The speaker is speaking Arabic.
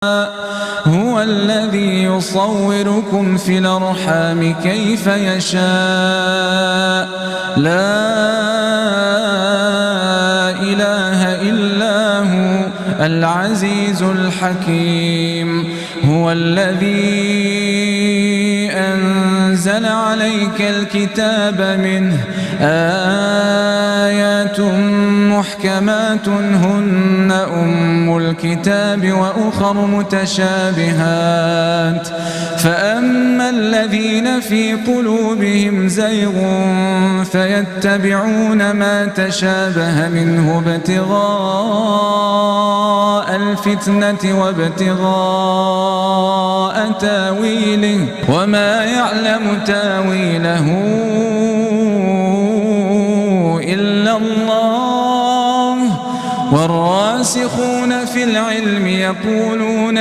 هو الذي يصوركم في الأرحام كيف يشاء لا إله إلا هو العزيز الحكيم هو الذي أنزل عليك الكتاب منه آيات محكمات هن أم الكتاب وأخر متشابهات فأما الذين في قلوبهم زيغ فيتبعون ما تشابه منه ابتغاء الفتنة وابتغاء تاويله وما يعلم تاويله إلا الله والراسخون في العلم يقولون